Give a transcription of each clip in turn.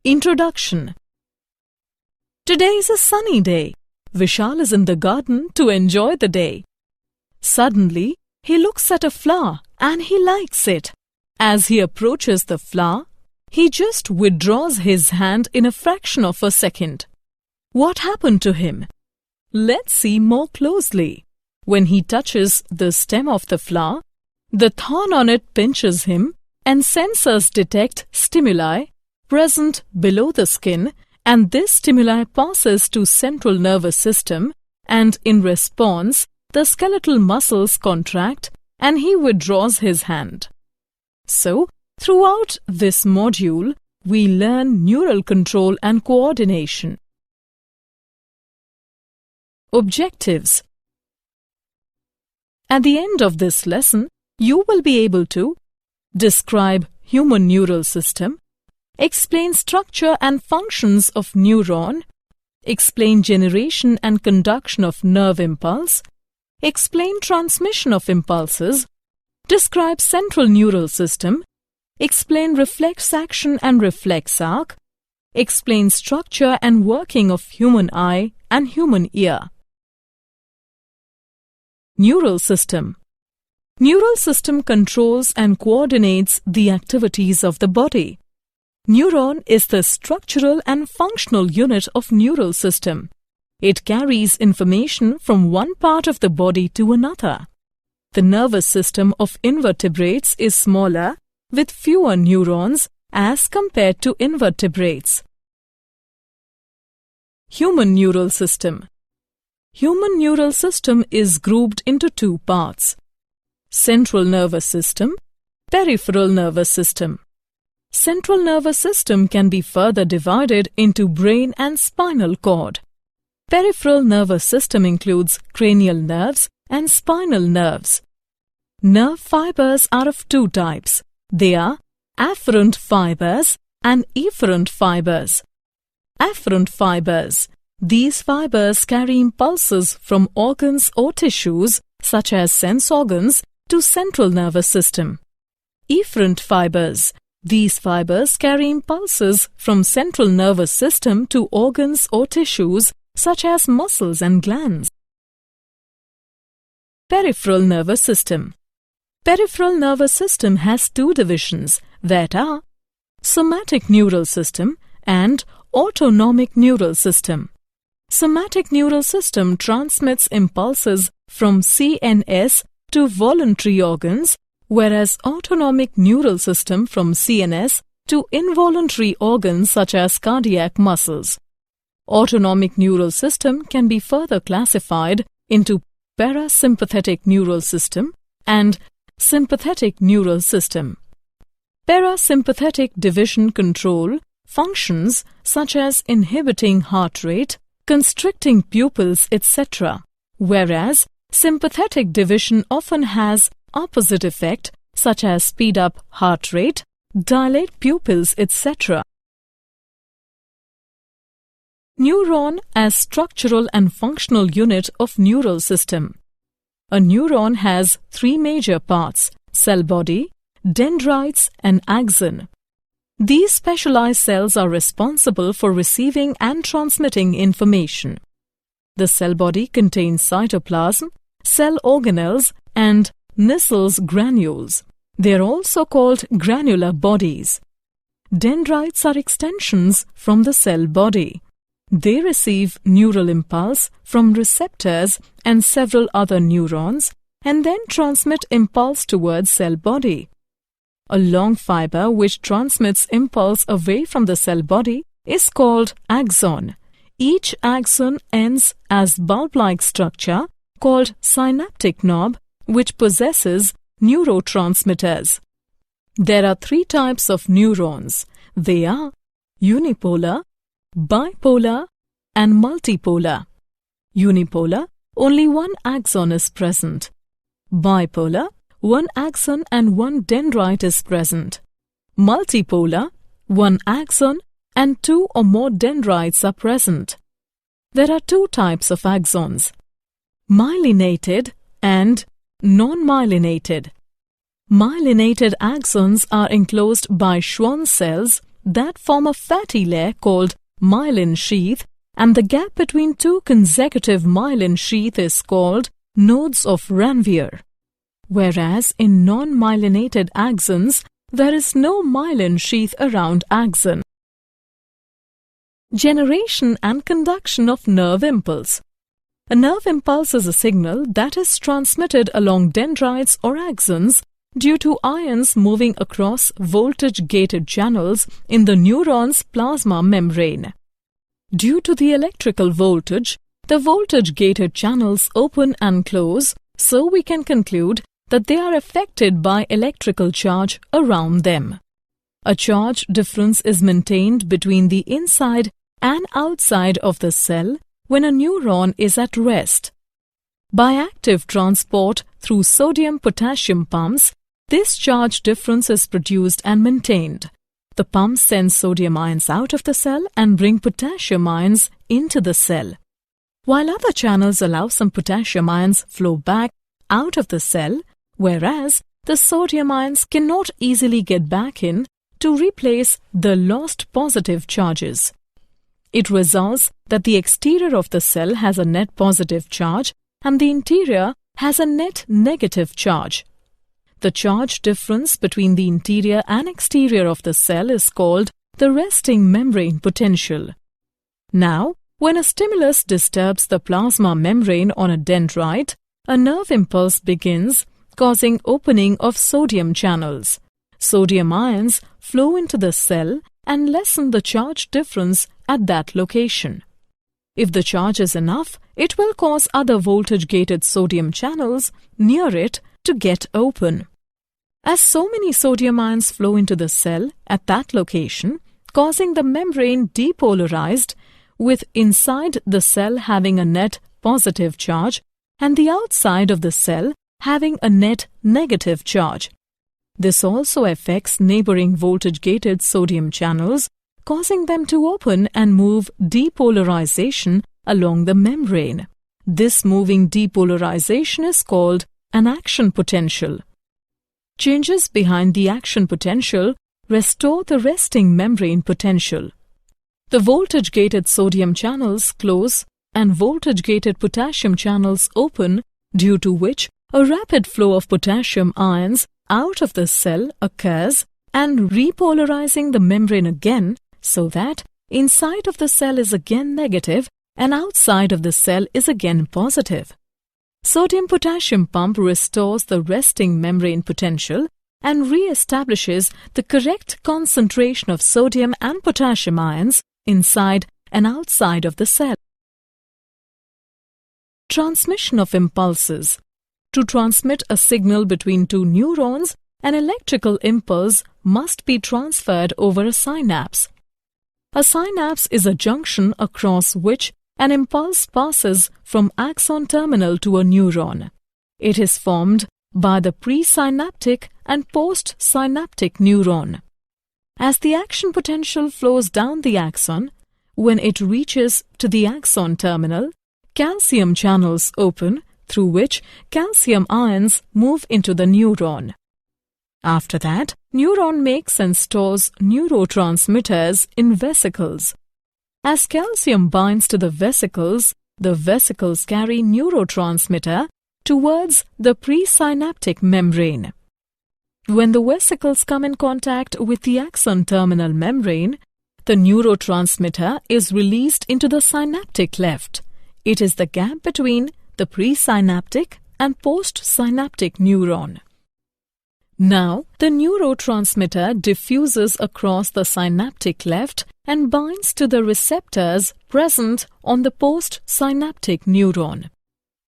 Introduction. Today is a sunny day. Vishal is in the garden to enjoy the day. Suddenly, he looks at a flower and he likes it. As he approaches the flower, he just withdraws his hand in a fraction of a second. What happened to him? Let's see more closely. When he touches the stem of the flower, the thorn on it pinches him and sensors detect stimuli present below the skin, and this stimuli passes to central nervous system, and in response, the skeletal muscles contract and he withdraws his hand. So, throughout this module, we learn neural control and coordination. Objectives. At the end of this lesson, you will be able to describe human neural system, explain structure and functions of neuron, explain generation and conduction of nerve impulse, explain transmission of impulses, describe central neural system, explain reflex action and reflex arc, explain structure and working of human eye and human ear. Neural system. Neural system controls and coordinates the activities of the body. Neuron is the structural and functional unit of neural system. It carries information from one part of the body to another. The nervous system of invertebrates is smaller, with fewer neurons as compared to invertebrates. Human neural system. Human neural system is grouped into two parts: central nervous system, peripheral nervous system. Central nervous system can be further divided into brain and spinal cord. Peripheral nervous system includes cranial nerves and spinal nerves. Nerve fibers are of two types. They are afferent fibers and efferent fibers. Afferent fibers. These fibers carry impulses from organs or tissues, such as sense organs, to central nervous system. Efferent fibers. These fibers carry impulses from central nervous system to organs or tissues, such as muscles and glands. Peripheral nervous system. Peripheral nervous system has two divisions, that are somatic neural system and autonomic neural system. Somatic neural system transmits impulses from CNS to voluntary organs, whereas autonomic neural system from CNS to involuntary organs such as cardiac muscles. Autonomic neural system can be further classified into parasympathetic neural system and sympathetic neural system. Parasympathetic division control functions such as inhibiting heart rate, constricting pupils, etc., whereas sympathetic division often has opposite effect such as speed up heart rate, dilate pupils, etc. Neuron as structural and functional unit of neural system. A neuron has three major parts: cell body, dendrites and axon. These specialized cells are responsible for receiving and transmitting information. The cell body contains cytoplasm, cell organelles and Nissel's granules. They are also called granular bodies. Dendrites are extensions from the cell body. They receive neural impulse from receptors and several other neurons and then transmit impulse towards cell body. A long fiber which transmits impulse away from the cell body is called axon. Each axon ends as bulb-like structure called synaptic knob, which possesses neurotransmitters. There are three types of neurons. They are unipolar, bipolar and multipolar. Unipolar, only one axon is present. Bipolar, one axon and one dendrite is present. Multipolar, one axon and two or more dendrites are present. There are two types of axons: myelinated and non-myelinated. Myelinated axons are enclosed by Schwann cells that form a fatty layer called myelin sheath, and the gap between two consecutive myelin sheath is called nodes of Ranvier. Whereas in non-myelinated axons, there is no myelin sheath around axon. Generation and conduction of nerve impulse. A nerve impulse is a signal that is transmitted along dendrites or axons due to ions moving across voltage-gated channels in the neuron's plasma membrane. Due to the electrical voltage, the voltage-gated channels open and close, so we can conclude that they are affected by electrical charge around them. A charge difference is maintained between the inside and outside of the cell when a neuron is at rest. By active transport through sodium-potassium pumps, this charge difference is produced and maintained. The pumps send sodium ions out of the cell and bring potassium ions into the cell, while other channels allow some potassium ions flow back out of the cell, whereas the sodium ions cannot easily get back in to replace the lost positive charges. It results that the exterior of the cell has a net positive charge and the interior has a net negative charge. The charge difference between the interior and exterior of the cell is called the resting membrane potential. Now, when a stimulus disturbs the plasma membrane on a dendrite, a nerve impulse begins, causing opening of sodium channels. Sodium ions flow into the cell and lessen the charge difference at that location. If the charge is enough, it will cause other voltage-gated sodium channels near it to get open. As so many sodium ions flow into the cell at that location, causing the membrane depolarized, with inside the cell having a net positive charge and the outside of the cell having a net negative charge. This also affects neighboring voltage-gated sodium channels, causing them to open and move depolarization along the membrane. This moving depolarization is called an action potential. Changes behind the action potential restore the resting membrane potential. The voltage-gated sodium channels close and voltage-gated potassium channels open, due to which a rapid flow of potassium ions out of the cell occurs and repolarizing the membrane again, so that inside of the cell is again negative and outside of the cell is again positive. Sodium-potassium pump restores the resting membrane potential and re-establishes the correct concentration of sodium and potassium ions inside and outside of the cell. Transmission of impulses. To transmit a signal between two neurons, an electrical impulse must be transferred over a synapse. A synapse is a junction across which an impulse passes from axon terminal to a neuron. It is formed by the presynaptic and postsynaptic neuron. As the action potential flows down the axon, when it reaches to the axon terminal, calcium channels open, through which calcium ions move into the neuron. After that, neuron makes and stores neurotransmitters in vesicles. As calcium binds to the vesicles carry neurotransmitter towards the presynaptic membrane. When the vesicles come in contact with the axon terminal membrane, the neurotransmitter is released into the synaptic cleft. It is the gap between the presynaptic and postsynaptic neuron. Now, the neurotransmitter diffuses across the synaptic cleft and binds to the receptors present on the postsynaptic neuron.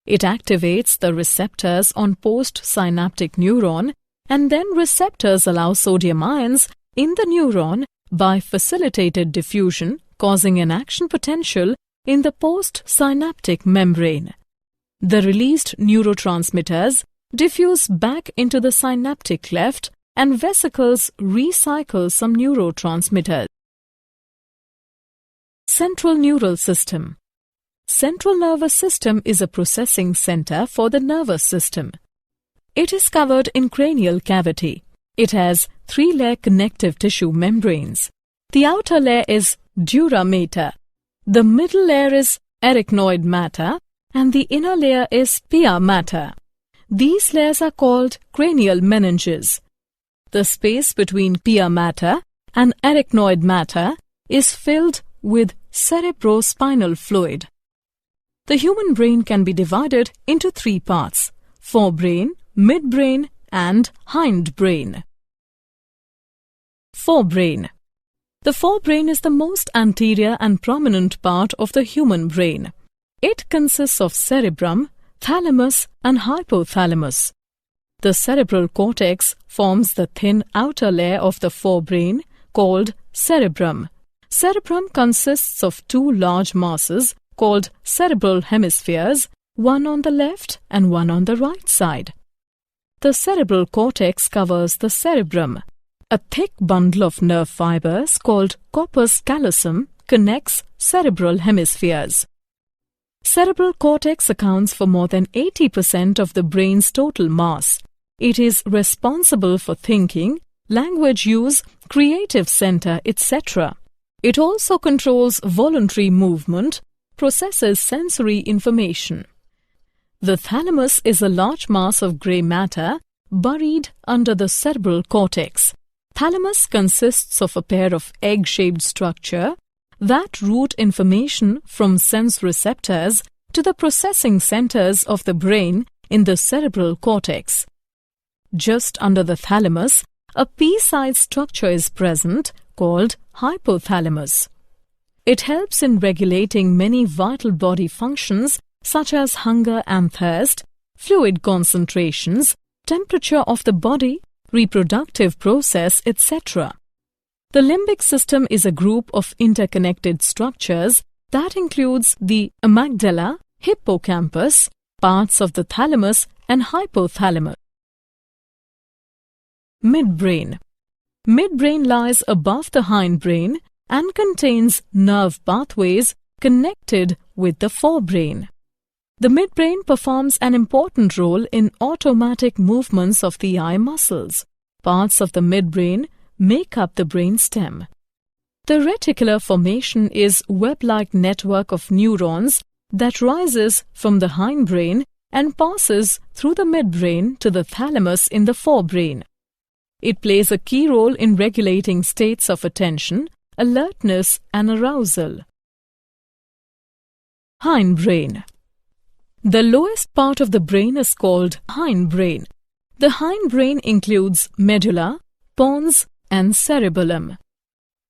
It activates the receptors on postsynaptic neuron, and then receptors allow sodium ions in the neuron by facilitated diffusion, causing an action potential in the postsynaptic membrane. The released neurotransmitters diffuse back into the synaptic cleft and vesicles recycle some neurotransmitters. Central neural system. Central nervous system is a processing center for the nervous system. It is covered in cranial cavity. It has 3-layer connective tissue membranes. The outer layer is dura mater, the middle layer is arachnoid matter, and the inner layer is pia mater. These layers are called cranial meninges. The space between pia mater and arachnoid matter is filled with cerebrospinal fluid. The human brain can be divided into three parts: forebrain, midbrain, and hindbrain. Forebrain. The forebrain is the most anterior and prominent part of the human brain. It consists of cerebrum, thalamus, and hypothalamus. The cerebral cortex forms the thin outer layer of the forebrain called cerebrum. Cerebrum consists of two large masses called cerebral hemispheres, one on the left and one on the right side. The cerebral cortex covers the cerebrum. A thick bundle of nerve fibers called corpus callosum connects cerebral hemispheres. Cerebral cortex accounts for more than 80% of the brain's total mass. It is responsible for thinking, language use, creative center, etc. It also controls voluntary movement, processes sensory information. The thalamus is a large mass of grey matter buried under the cerebral cortex. Thalamus consists of a pair of egg-shaped structure that route information from sense receptors to the processing centers of the brain in the cerebral cortex. Just under the thalamus, a pea-sized structure is present called hypothalamus. It helps in regulating many vital body functions such as hunger and thirst, fluid concentrations, temperature of the body, reproductive process, etc. The limbic system is a group of interconnected structures that includes the amygdala, hippocampus, parts of the thalamus, and hypothalamus. Midbrain. Midbrain lies above the hindbrain and contains nerve pathways connected with the forebrain. The midbrain performs an important role in automatic movements of the eye muscles. Parts of the midbrain make up the brain stem. The reticular formation is web-like network of neurons that rises from the hindbrain and passes through the midbrain to the thalamus in the forebrain. It plays a key role in regulating states of attention, alertness, and arousal. Hindbrain. The lowest part of the brain is called hindbrain. The hindbrain includes medulla, pons, and cerebellum.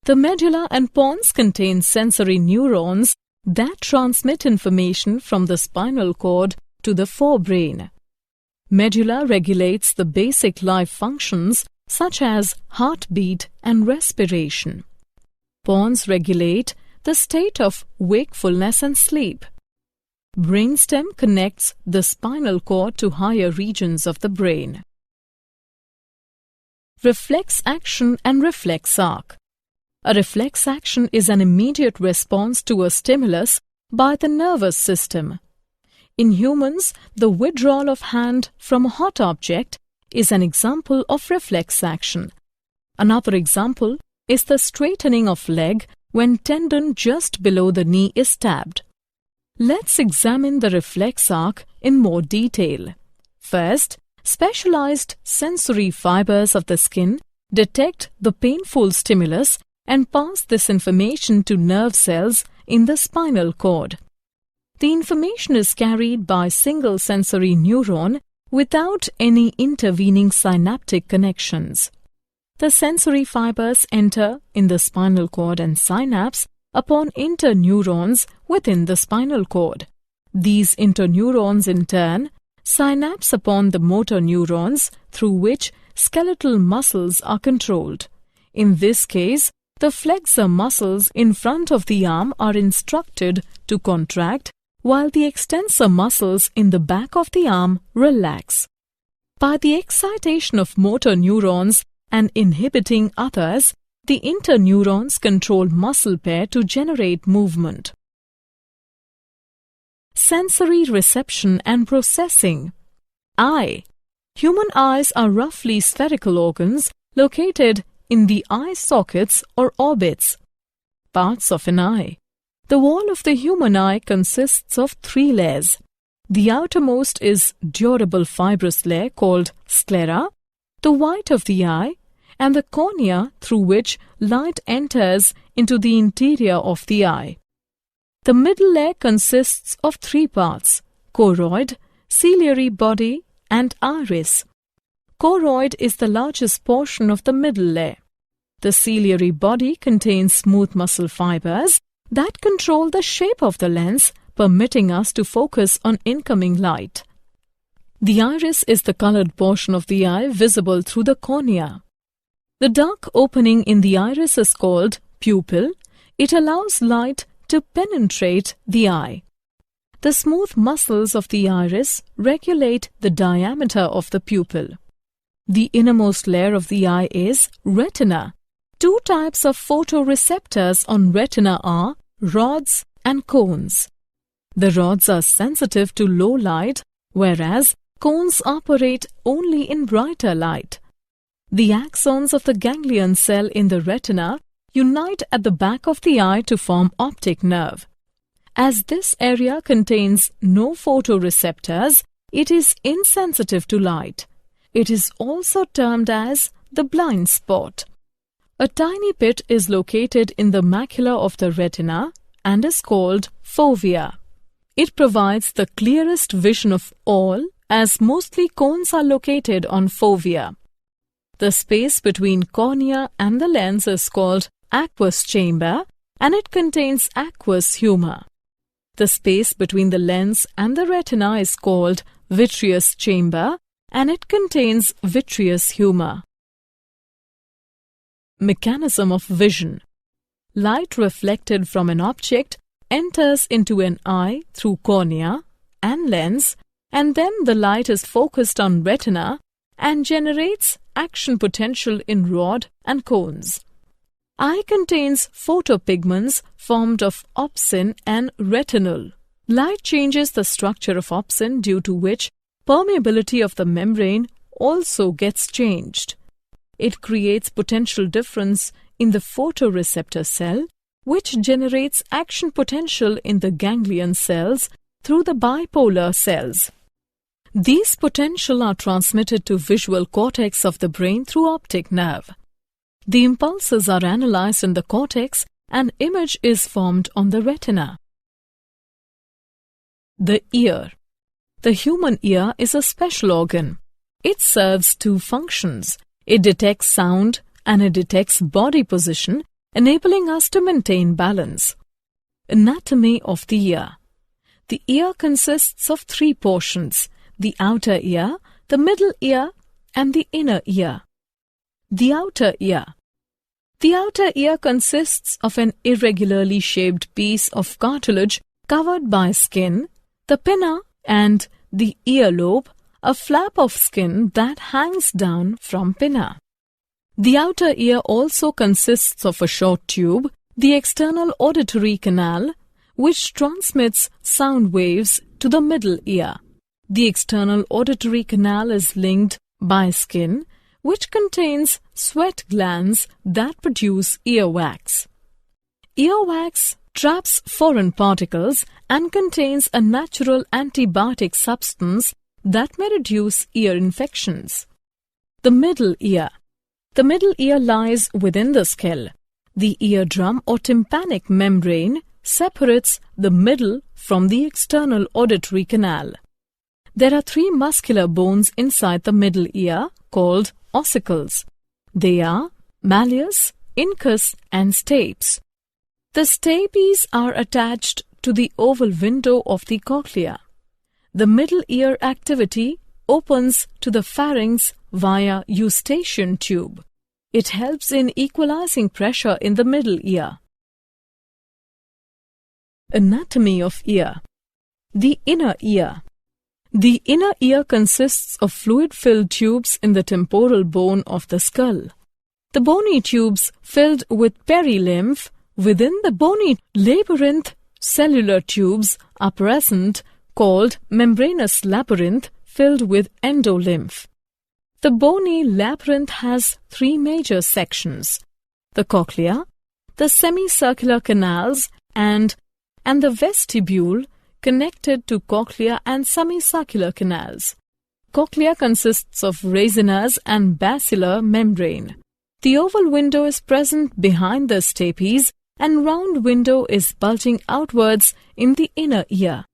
The medulla and pons contain sensory neurons that transmit information from the spinal cord to the forebrain. Medulla regulates the basic life functions such as heartbeat and respiration. Pons regulate the state of wakefulness and sleep. Brainstem connects the spinal cord to higher regions of the brain. Reflex action and reflex arc. A reflex action is an immediate response to a stimulus by the nervous system. In humans, the withdrawal of hand from a hot object is an example of reflex action. Another example is the straightening of leg when tendon just below the knee is stabbed. Let's examine the reflex arc in more detail. First, specialized sensory fibers of the skin detect the painful stimulus and pass this information to nerve cells in the spinal cord. The information is carried by single sensory neuron without any intervening synaptic connections. The sensory fibers enter in the spinal cord and synapse upon interneurons within the spinal cord. These interneurons in turn synapse upon the motor neurons through which skeletal muscles are controlled. In this case, the flexor muscles in front of the arm are instructed to contract while the extensor muscles in the back of the arm relax. By the excitation of motor neurons and inhibiting others, the interneurons control muscle pair to generate movement. Sensory reception and processing. Eye. Human eyes are roughly spherical organs located in the eye sockets or orbits. Parts of an eye. The wall of the human eye consists of 3 layers. The outermost is durable fibrous layer called sclera, the white of the eye, and the cornea through which light enters into the interior of the eye. The middle layer consists of 3 parts: choroid, ciliary body, and iris. Choroid is the largest portion of the middle layer. The ciliary body contains smooth muscle fibers that control the shape of the lens, permitting us to focus on incoming light. The iris is the colored portion of the eye visible through the cornea. The dark opening in the iris is called pupil. It allows light to penetrate the eye. The smooth muscles of the iris regulate the diameter of the pupil. The innermost layer of the eye is retina. 2 types of photoreceptors on retina are rods and cones. The rods are sensitive to low light, whereas cones operate only in brighter light. The axons of the ganglion cell in the retina unite at the back of the eye to form optic nerve. As this area contains no photoreceptors, it is insensitive to light. It is also termed as the blind spot. A tiny pit is located in the macula of the retina and is called fovea. It provides the clearest vision of all, as mostly cones are located on fovea. The space between cornea and the lens is called aqueous chamber, and it contains aqueous humor. The space between the lens and the retina is called vitreous chamber, and it contains vitreous humor. Mechanism of vision. Light reflected from an object enters into an eye through cornea and lens, and then the light is focused on retina and generates action potential in rod and cones. Eye contains photopigments formed of opsin and retinal. Light changes the structure of opsin, due to which permeability of the membrane also gets changed. It creates potential difference in the photoreceptor cell, which generates action potential in the ganglion cells through the bipolar cells. These potential are transmitted to visual cortex of the brain through optic nerve. The impulses are analyzed in the cortex and image is formed on the retina. The ear. The human ear is a special organ. It serves 2 functions. It detects sound and it detects body position, enabling us to maintain balance. Anatomy of the ear. The ear consists of 3 portions: the outer ear, the middle ear, and the inner ear. The outer ear. The outer ear consists of an irregularly shaped piece of cartilage covered by skin, the pinna, and the earlobe, a flap of skin that hangs down from pinna. The outer ear also consists of a short tube, the external auditory canal, which transmits sound waves to the middle ear. The external auditory canal is linked by skin, which contains sweat glands that produce earwax. Earwax traps foreign particles and contains a natural antibiotic substance that may reduce ear infections. The middle ear. The middle ear lies within the skull. The eardrum or tympanic membrane separates the middle from the external auditory canal. There are 3 muscular bones inside the middle ear called ossicles. They are malleus, incus, and stapes. The stapes are attached to the oval window of the cochlea. The middle ear activity opens to the pharynx via eustachian tube. It helps in equalizing pressure in the middle ear. Anatomy of ear. The inner ear. The inner ear consists of fluid-filled tubes in the temporal bone of the skull. The bony tubes filled with perilymph within the bony labyrinth cellular tubes are present, called membranous labyrinth, filled with endolymph. The bony labyrinth has three major sections: the cochlea, the semicircular canals, and the vestibule connected to cochlea and semicircular canals. Cochlea consists of resinas and basilar membrane. The oval window is present behind the stapes, and round window is bulging outwards in the inner ear.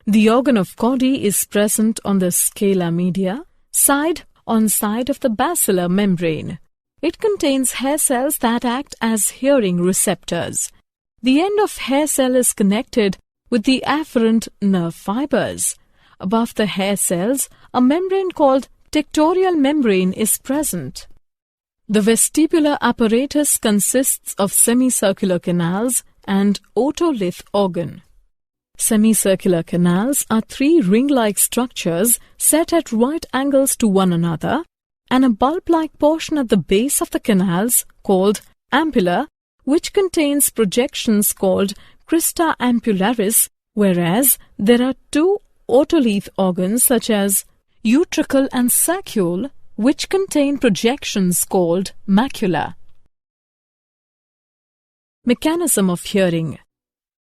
The organ of Cody is present on the scala media, side of the basilar membrane. It contains hair cells that act as hearing receptors. The end of hair cell is connected with the afferent nerve fibers. Above the hair cells, a membrane called tectorial membrane is present. The vestibular apparatus consists of semicircular canals and otolith organ. Semicircular canals are three ring-like structures set at right angles to one another, and a bulb-like portion at the base of the canals called ampulla, which contains projections called crista ampullaris, whereas there are two otolith organs such as utricle and saccule, which contain projections called macula. Mechanism of hearing.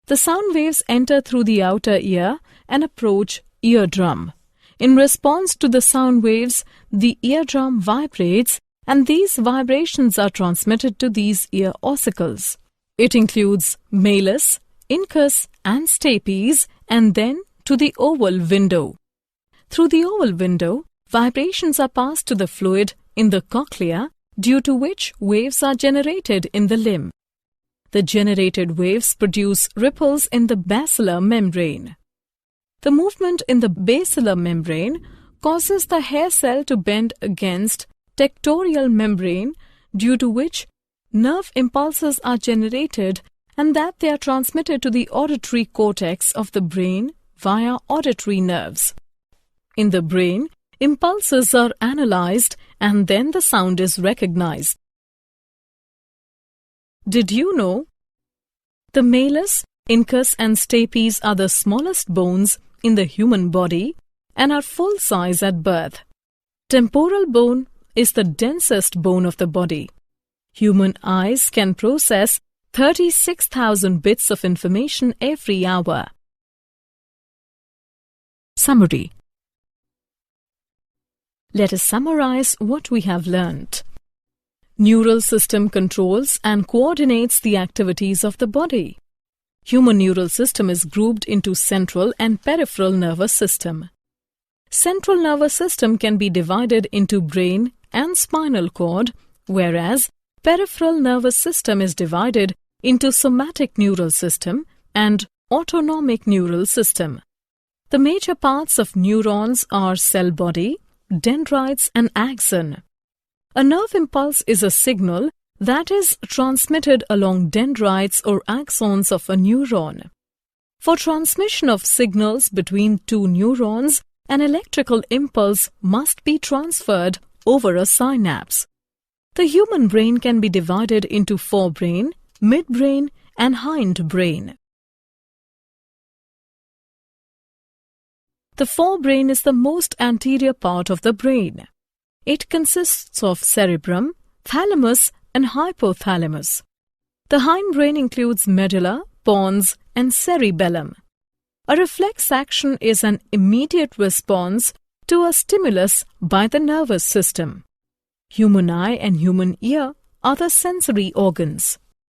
The sound waves enter through the outer ear and approach eardrum. In response to the sound waves, the eardrum vibrates, and these vibrations are transmitted to these ear ossicles. It includes malleus, incus, and stapes, and then to the oval window. Through the oval window, vibrations are passed to the fluid in the cochlea, due to which waves are generated in the limb. The generated waves produce ripples in the basilar membrane. The movement in the basilar membrane causes the hair cell to bend against tectorial membrane, due to which nerve impulses are generated and that they are transmitted to the auditory cortex of the brain via auditory nerves. In the brain, impulses are analyzed and then the sound is recognized. Did you know? The malleus, incus, and stapes are the smallest bones in the human body and are full size at birth. Temporal bone is the densest bone of the body. Human eyes can process 36,000 bits of information every hour. Summary. Let us summarize what we have learnt. Neural system controls and coordinates the activities of the body. Human neural system is grouped into central and peripheral nervous system. Central nervous system can be divided into brain and spinal cord, whereas peripheral nervous system is divided into somatic neural system and autonomic neural system. The major parts of neurons are cell body, dendrites, and axon. A nerve impulse is a signal that is transmitted along dendrites or axons of a neuron. For transmission of signals between two neurons, an electrical impulse must be transferred over a synapse. The human brain can be divided into forebrain, midbrain, and hindbrain. The forebrain is the most anterior part of the brain. It consists of cerebrum, thalamus, and hypothalamus. The hindbrain includes medulla, pons, and cerebellum. A reflex action is an immediate response to a stimulus by the nervous system. Human eye and human ear are the sensory organs.